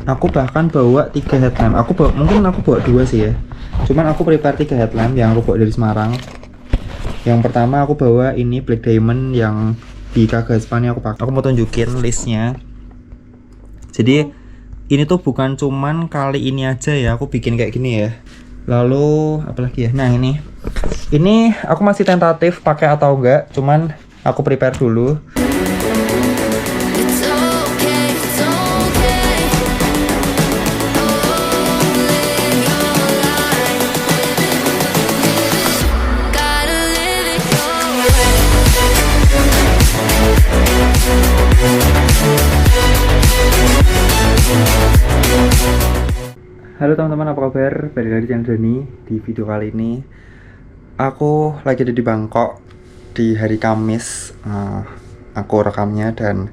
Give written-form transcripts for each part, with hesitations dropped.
Aku bahkan bawa 3 headlamp. Mungkin aku bawa 2 sih ya. Cuman aku prepare 3 headlamp yang aku bawa dari Semarang. Yang pertama aku bawa ini Black Diamond yang di Kagaspan aku pakai. Aku mau tunjukin listnya. Jadi ini tuh bukan cuman kali ini aja ya aku bikin kayak gini ya. Lalu apalagi ya? Nah ini aku masih tentatif pakai atau enggak. Cuman aku prepare dulu. Halo teman-teman, apa kabar? Balik lagi dengan Dani. Di video kali ini aku lagi ada di Bangkok di hari Kamis. Aku rekamnya dan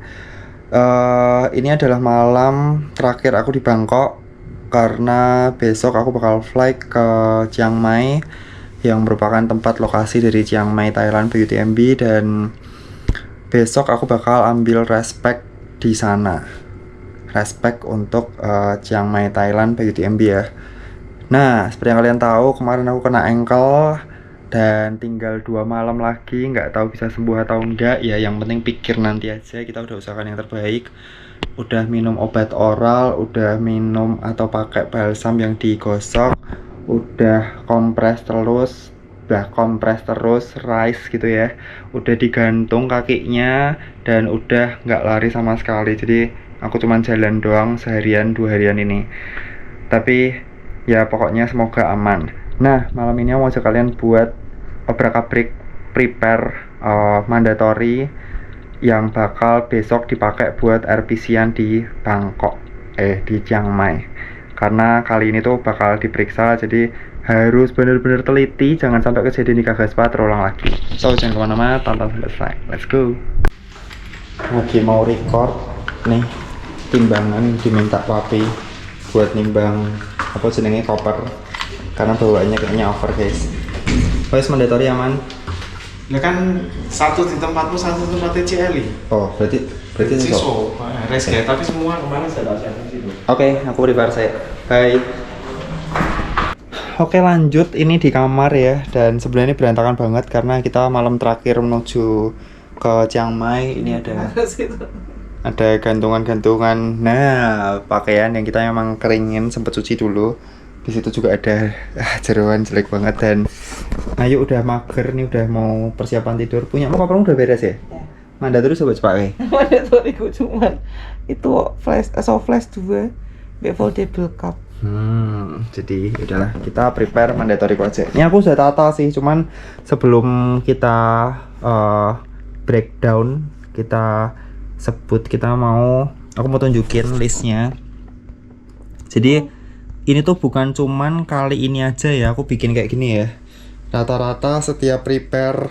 ini adalah malam terakhir aku di Bangkok, karena besok aku bakal flight ke Chiang Mai yang merupakan tempat lokasi dari Chiang Mai Thailand PUTMB, dan besok aku bakal ambil respect di sana. Respect untuk Chiang Mai Thailand PUTMB ya. Nah, seperti yang kalian tahu, kemarin aku kena ankle dan tinggal 2 malam lagi, nggak tahu bisa sembuh atau enggak ya. Yang penting pikir nanti aja, kita udah usahakan yang terbaik. Udah minum obat oral, udah minum atau pakai balsam yang digosok, udah kompres terus rice gitu ya. Udah digantung kakinya dan udah nggak lari sama sekali. Jadi aku cuman jalan doang seharian 2 harian ini. Tapi ya pokoknya semoga aman. Nah, malam ini aku mau ajak kalian buat obrak-abrik prepare mandatory yang bakal besok dipakai buat RPC-an di Bangkok, di Chiang Mai. Karena kali ini tuh bakal diperiksa, jadi harus bener-bener teliti, jangan sampai kejadian di Kagaspa terulang lagi. So, jangan kemana-mana, tonton sampai selesai. Let's go. Lagi mau record nih, timbangan diminta papi buat nimbang apa jenenge koper, karena bawaannya kayaknya over guys. Wes mandatory aman. Ya kan satu di tempatmu, satu di tempatnya CLI. Oh, berarti Siso, rescue, tapi semua kemarin saya tak siapin situ. Oke, aku prepare saya. Bye. Oke, lanjut. Ini di kamar ya, dan sebenarnya berantakan banget karena kita malam terakhir menuju ke Chiang Mai. Ini ada gantungan-gantungan. Nah, pakaian yang kita memang keringin, sempet cuci dulu. Di situ juga ada jeroan jelek banget, dan ayo udah mager nih, udah mau persiapan tidur. Punya mau kamu udah beres ya? Mandatory coba pakai. Mandatory ku cuman itu flash 2 foldable cup. Jadi udahlah, kita prepare mandatory aja. Ini aku sudah tata sih, cuman sebelum kita breakdown, kita sebut, aku mau tunjukin listnya. Jadi ini tuh bukan cuman kali ini aja ya aku bikin kayak gini ya. Rata-rata setiap prepare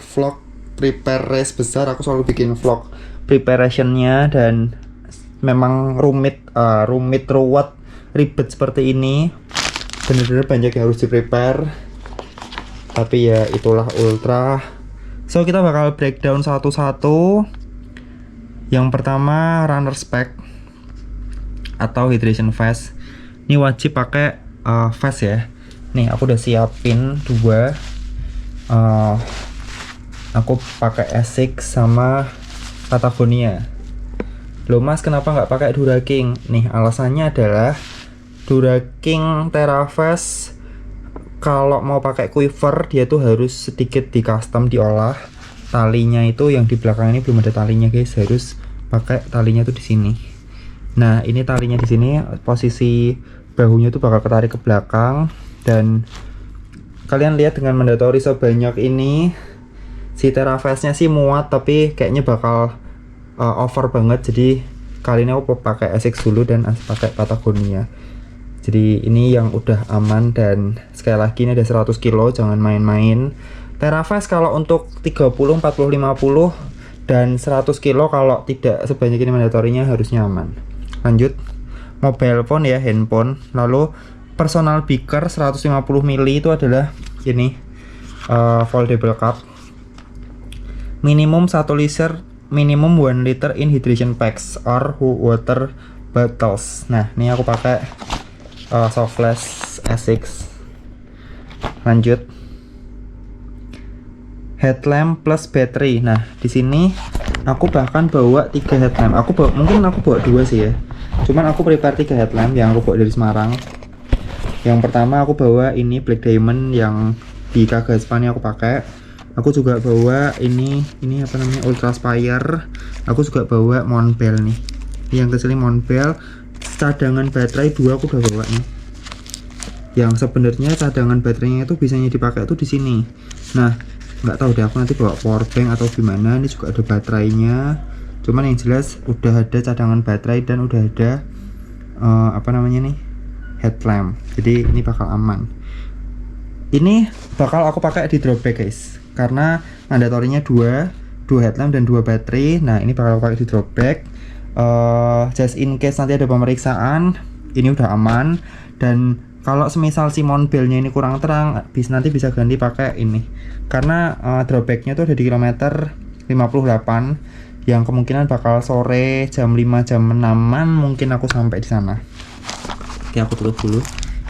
race besar aku selalu bikin vlog preparationnya, dan memang ribet seperti ini. Bener-bener banyak yang harus di prepare, tapi ya itulah ultra. So kita bakal breakdown satu-satu. Yang pertama runner spec atau hydration vest. Ini wajib pakai vest ya. Nih aku udah siapin 2. Aku pakai Asics sama Patagonia. Loh mas, kenapa nggak pakai Duraking? Nih alasannya adalah Duraking Terravest kalau mau pakai quiver dia tuh harus sedikit di custom, diolah. Talinya itu yang di belakang ini belum ada talinya guys, harus pakai talinya tuh di sini. Nah ini talinya di sini, posisi bahunya tuh bakal ketarik ke belakang, dan kalian lihat dengan mandatory sebanyak ini, si Terravestnya sih muat, tapi kayaknya bakal over banget. Jadi kali ini aku pakai Asics dulu dan pakai Patagonia. Jadi ini yang udah aman, dan sekali lagi ini ada 100 kilo, jangan main-main. Terravest kalau untuk 30, 40, 50 dan 100 kilo kalau tidak sebanyak ini mandatorinya harusnya aman. Lanjut, mobile phone ya, handphone. Lalu personal beaker 150 ml itu adalah ini foldable cup. Minimum 1 liter in hydration packs or water bottles. Nah, ini aku pakai soft flash S6. Lanjut, headlamp plus battery. Nah, di sini aku bahkan bawa 3 headlamp. Mungkin aku bawa 2 sih ya. Cuman aku prepare 3 headlamp yang aku bawa dari Semarang. Yang pertama aku bawa ini Black Diamond yang di Kagaspan aku pakai. Aku juga bawa ini apa namanya, Ultra Spire. Aku juga bawa Monbel nih. Yang kecil Monbel. Cadangan baterai 2 aku udah bawa nih. Yang sebenarnya cadangan baterainya itu bisanya dipakai tuh di sini. Nah, nggak tahu deh aku nanti bawa power bank atau gimana. Ini juga ada baterainya. Cuman yang jelas udah ada cadangan baterai dan udah ada apa namanya nih, headlamp. Jadi ini bakal aman. Ini bakal aku pakai di drop bag guys, karena mandatorinya 2 headlamp dan 2 baterai. Nah, ini bakal aku pakai di drop bag. Just in case nanti ada pemeriksaan, ini udah aman. Dan kalau semisal si Monbelnya ini kurang terang, nanti bisa ganti pakai ini. Karena drawbacknya tuh ada di kilometer 58, yang kemungkinan bakal sore jam 5 jam 6-an mungkin aku sampai di sana. Oke, aku tutup dulu.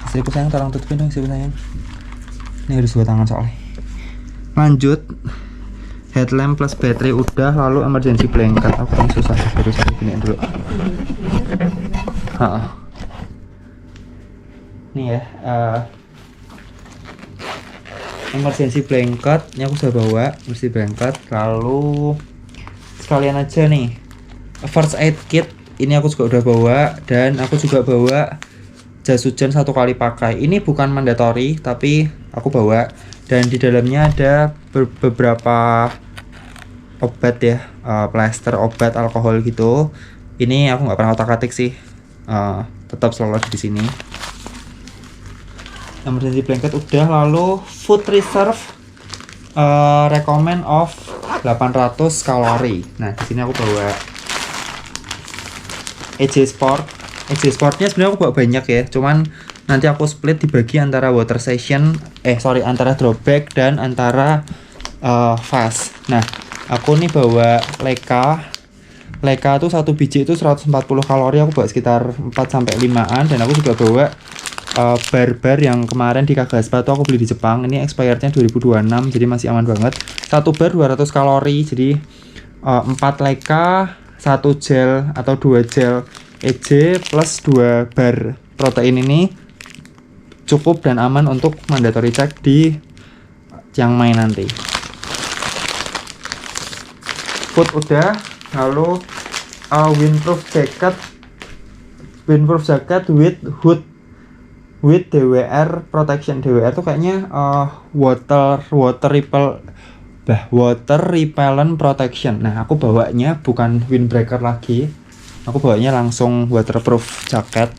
Istriku sayang, tolong tutupin dong istriku sayang. Ini harus 2 tangan soalnya. Lanjut, headlamp plus baterai udah, lalu emergency blanket. Aku yang susah, harus aku giniin dulu. Nih ya, emergency blanket ini aku sudah bawa, emergency blanket. Lalu sekalian aja nih, first aid kit ini aku juga udah bawa. Dan aku juga bawa jas hujan 1 kali pakai. Ini bukan mandatory tapi aku bawa. Dan di dalamnya ada beberapa obat ya, plaster, obat, alkohol gitu. Ini aku nggak pernah otak-atik sih, tetap selalu ada di sini. Emergency blanket udah, lalu food reserve recommend of 800 kalori. Nah, di sini aku bawa EJ Sport. EJ Sportnya sebenarnya aku bawa banyak ya, cuman nanti aku split dibagi antara water session, antara drop bag dan antara fast. Nah, aku nih bawa Leka. Leka tuh 1 biji itu 140 kalori, aku bawa sekitar 4-5an. Dan aku juga bawa bar-bar yang kemarin di Kagaspa tuh aku beli di Jepang. Ini expirednya 2026, jadi masih aman banget. 1 bar 200 kalori, jadi 4 Leka, 1 gel atau 2 gel EJ plus 2 bar protein ini cukup dan aman untuk mandatory check di Chiang Mai nanti. Food udah, lalu windproof jacket with hood with DWR protection. DWR tuh kayaknya water repellent protection. Nah, aku bawanya bukan windbreaker lagi, aku bawanya langsung waterproof jacket.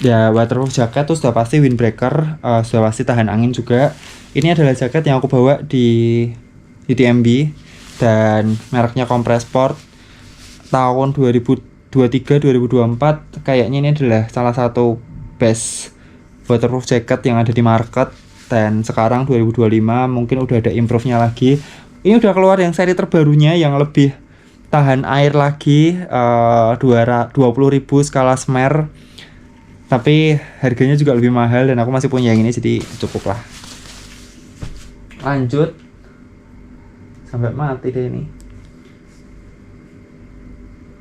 Ya, waterproof jacket tuh sudah pasti windbreaker, sudah pasti tahan angin juga. Ini adalah jaket yang aku bawa di TMB dan mereknya Compressport. Tahun 2023-2024 kayaknya ini adalah salah satu best waterproof jacket yang ada di market. Dan sekarang 2025 mungkin udah ada improve-nya lagi. Ini udah keluar yang seri terbarunya yang lebih tahan air lagi, 20.000 skala SMER. Tapi harganya juga lebih mahal dan aku masih punya yang ini, jadi cukup lah. Lanjut, sampai mati deh ini.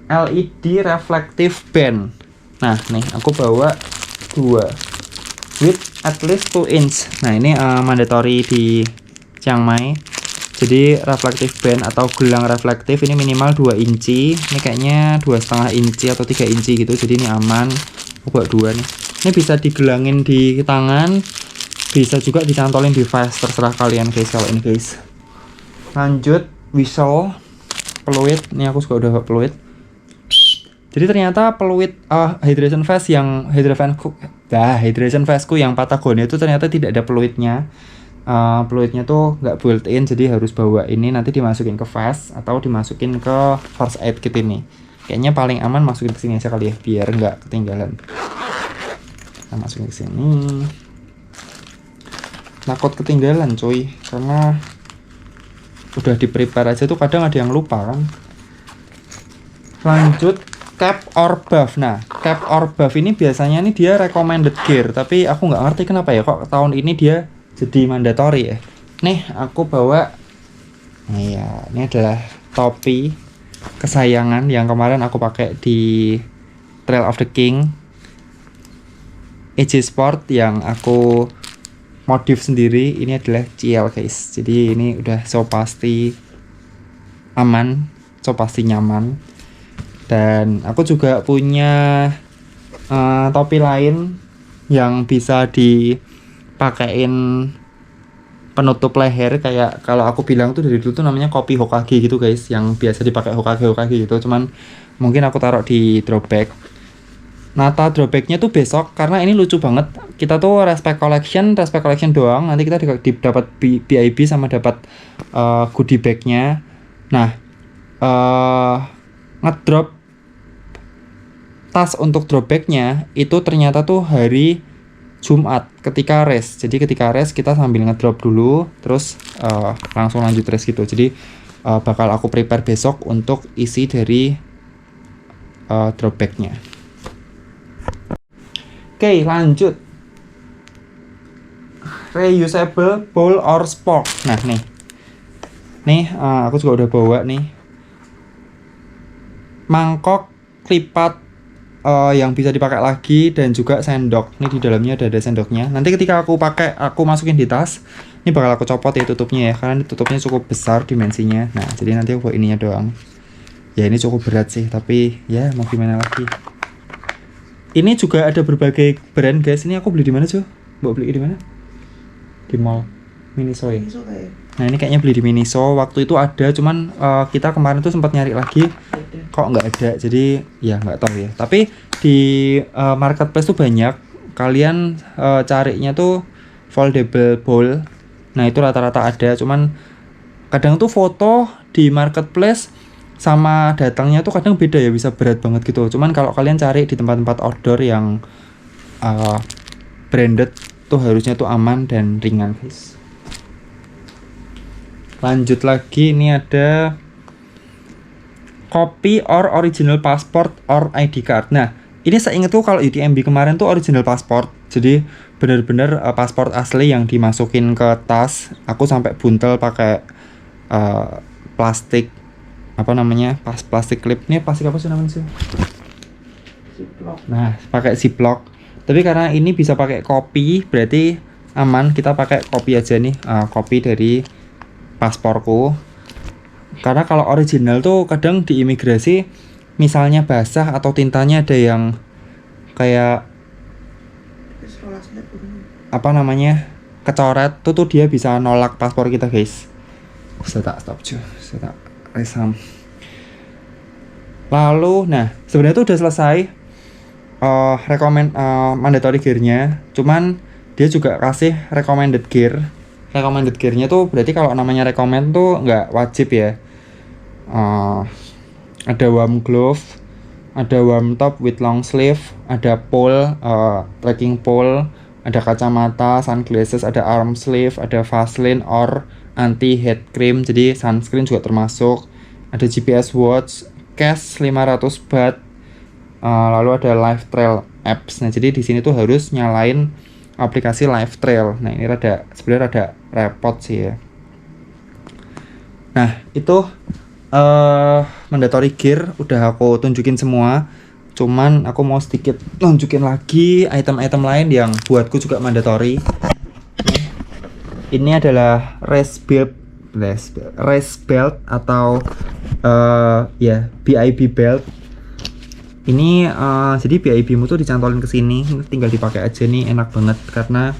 LED reflective band. Nah, nih aku bawa 2 with at least 2 inch. Nah, ini mandatory di Chiang Mai. Jadi reflective band atau gelang reflektif ini minimal 2 inci. Ini kayaknya 2,5 inci atau 3 inci gitu. Jadi ini aman. Aku bawa 2 nih. Ini bisa digelangin di tangan, bisa juga dicantolin di vest, terserah kalian guys kalau ini guys. Lanjut, whistle, peluit. Ini aku juga udah bawa peluit. Jadi ternyata peluit hydration vest yang hydration vestku yang Patagonia itu ternyata tidak ada peluitnya. Peluitnya tuh nggak built in, jadi harus bawa ini nanti dimasukin ke vest atau dimasukin ke first aid kit ini. Kayaknya paling aman masukin ke sini aja kali ya, biar nggak ketinggalan. Kita masukin ke sini. Takut ketinggalan cuy, karena udah di prepare aja tuh kadang ada yang lupa kan. Lanjut, cap or buff. Nah, cap or buff ini biasanya nih dia recommended gear, tapi aku nggak ngerti kenapa ya kok tahun ini dia jadi mandatory ya. Nih, aku bawa. Nah, ya, ini adalah topi kesayangan yang kemarin aku pakai di Trail of the King EJ Sport yang aku modif sendiri. Ini adalah CL guys. Jadi ini udah so pasti aman, so pasti nyaman. Dan aku juga punya topi lain yang bisa dipakein penutup leher, kayak kalau aku bilang tuh dari dulu tuh namanya kopi Hokage gitu guys, yang biasa dipakai Hokage gitu. Cuman mungkin aku taruh di drop bag. Nata drop bagnya tuh besok karena ini lucu banget. Kita tuh respect collection doang. Nanti kita dapat BIB sama dapat goodie bagnya. Nah, ngedrop tas untuk drop bagnya itu ternyata tuh hari Jumat ketika race. Jadi ketika race kita sambil ngedrop dulu, terus langsung lanjut race gitu. Jadi bakal aku prepare besok untuk isi dari drop bagnya. Oke, lanjut. Reusable bowl or spork. Nah nih aku juga udah bawa nih mangkok lipat yang bisa dipakai lagi dan juga sendok. Ini di dalamnya ada sendoknya. Nanti ketika aku masukin di tas, ini bakal aku copot ya tutupnya ya, karena ini tutupnya cukup besar dimensinya. Nah, jadi nanti aku bawa ininya doang. Ya ini cukup berat sih, tapi ya mau gimana lagi. Ini juga ada berbagai brand guys. Ini aku beli di mana cuy? Mbak beli di mana? Di mall Miniso ya. Nah ini kayaknya beli di Miniso. Waktu itu ada, cuman kita kemarin tuh sempat nyari lagi, kok nggak ada. Jadi ya nggak tahu ya. Tapi di marketplace tuh banyak. Kalian carinya tuh foldable bowl. Nah itu rata-rata ada. Cuman kadang tuh foto di marketplace sama datangnya tuh kadang beda ya, bisa berat banget gitu. Cuman kalau kalian cari di tempat-tempat outdoor yang branded tuh harusnya tuh aman dan ringan guys. Lanjut lagi, ini ada copy or original passport or ID card. Nah, ini saya ingat tuh kalau UTMB kemarin tuh original passport. Jadi bener-bener paspor asli yang dimasukin ke tas. Aku sampai buntel pakai plastik apa namanya? Plastik clip. Ini plastik apa sih namanya sih? Ziploc. Nah, pakai ziploc. Tapi karena ini bisa pakai kopi, berarti aman. Kita pakai kopi aja nih, kopi dari pasporku. Karena kalau original tuh kadang di imigrasi misalnya basah atau tintanya ada yang kayak apa namanya kecoret tuh dia bisa nolak paspor kita guys. Saya tak stop cuy, saya tak resam. Lalu nah sebenarnya tuh udah selesai mandatory gear-nya, cuman dia juga kasih recommended gear. Recommended gear-nya tuh berarti kalau namanya recommend tuh nggak wajib ya. Ada warm glove, ada warm top with long sleeve, ada pole, trekking pole, ada kacamata, sunglasses, ada arm sleeve, ada Vaseline or anti heat cream, jadi sunscreen juga termasuk. Ada GPS watch, cash 500 baht, lalu ada live trail apps. Nah jadi di sini tuh harus nyalain aplikasi Live Trail. Nah ini sebenarnya rada repot sih ya. Nah itu mandatory gear udah aku tunjukin semua. Cuman aku mau sedikit tunjukin lagi item-item lain yang buatku juga mandatory. Ini adalah race belt atau ya BIB belt. Ini jadi BIB-mu tuh dicantolin ke sini, tinggal dipakai aja nih, enak banget karena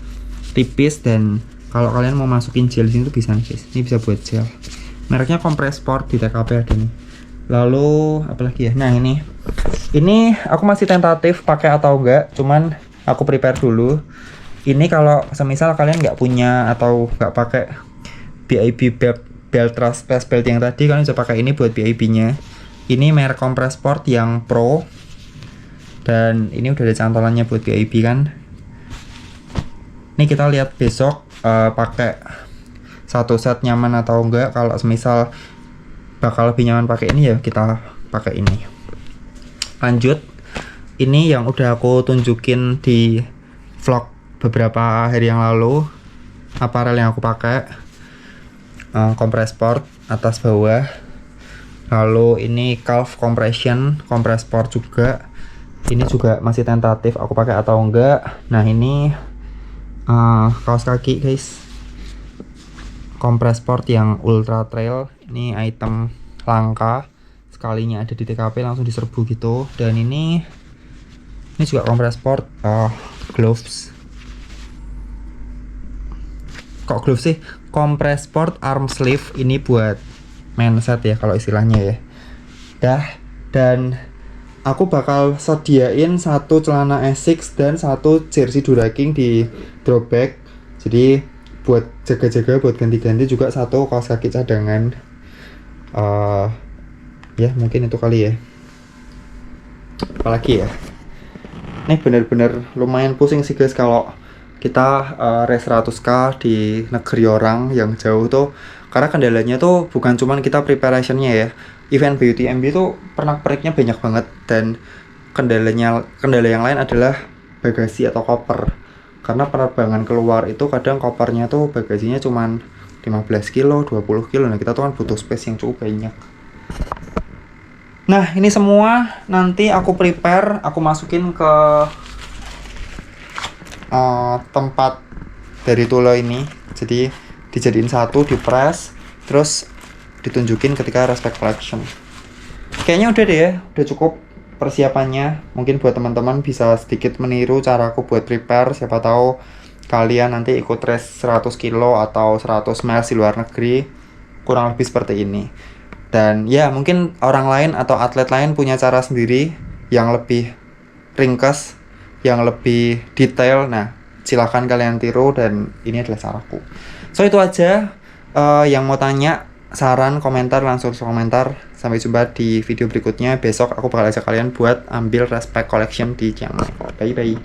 tipis dan kalau kalian mau masukin gel di sini tuh bisa guys. Ini bisa buat gel. Mereknya Compressport, di TKP ada nih. Lalu apalagi ya? Nah, ini aku masih tentatif pakai atau enggak, cuman aku prepare dulu. Ini kalau semisal kalian nggak punya atau nggak pakai BIB belt race belt yang tadi, kalian bisa pakai ini buat BIB-nya. Ini merek Compressport yang Pro. Dan ini udah ada cantolannya buat BIB kan. Ini kita lihat besok pakai satu set nyaman atau enggak. Kalau semisal bakal lebih nyaman pakai ini ya kita pakai ini. Lanjut, ini yang udah aku tunjukin di vlog beberapa hari yang lalu, apparel yang aku pakai, compress sport atas bawah. Lalu ini calf compression, compress sport juga. Ini juga masih tentatif aku pakai atau enggak. Nah ini kaos kaki guys, compress sport yang ultra trail. Ini item langka, sekalinya ada di TKP langsung diserbu gitu. Dan ini juga compress sport, gloves. Kok gloves sih? Compress sport arm sleeve, ini buat mindset ya kalau istilahnya ya. Dan aku bakal sediain satu celana Asics dan satu jersey Duraking di dropback. Jadi buat jaga-jaga, buat ganti-ganti, juga satu kaos kaki cadangan. Ya mungkin itu kali ya. Apalagi ya, ini bener-bener lumayan pusing sih guys kalau kita race 100k di negeri orang yang jauh tuh, karena kendalanya tuh bukan cuman kita preparationnya ya. Event BUTMB tuh pernak-perniknya banyak banget, dan kendala yang lain adalah bagasi atau koper. Karena penerbangan keluar itu kadang kopernya tuh bagasinya cuman 15 kilo, 20 kilo. Nah kita tuh kan butuh space yang cukup banyak. Nah ini semua nanti aku prepare, aku masukin ke tempat dari tulo ini. Jadi dijadiin satu, di press, terus ditunjukin ketika respect collection. Kayaknya udah deh ya, udah cukup persiapannya. Mungkin buat teman-teman bisa sedikit meniru caraku buat prepare. Siapa tahu kalian nanti ikut race 100 kilo atau 100 miles di luar negeri, kurang lebih seperti ini. Dan ya mungkin orang lain atau atlet lain punya cara sendiri yang lebih ringkas, yang lebih detail. Nah silahkan kalian tiru, dan ini adalah caraku. So itu aja. Yang mau tanya, saran, komentar, langsung komentar. Sampai jumpa di video berikutnya. Besok aku bakal ajak kalian buat ambil respect collection di Chiang Mai. Bye bye.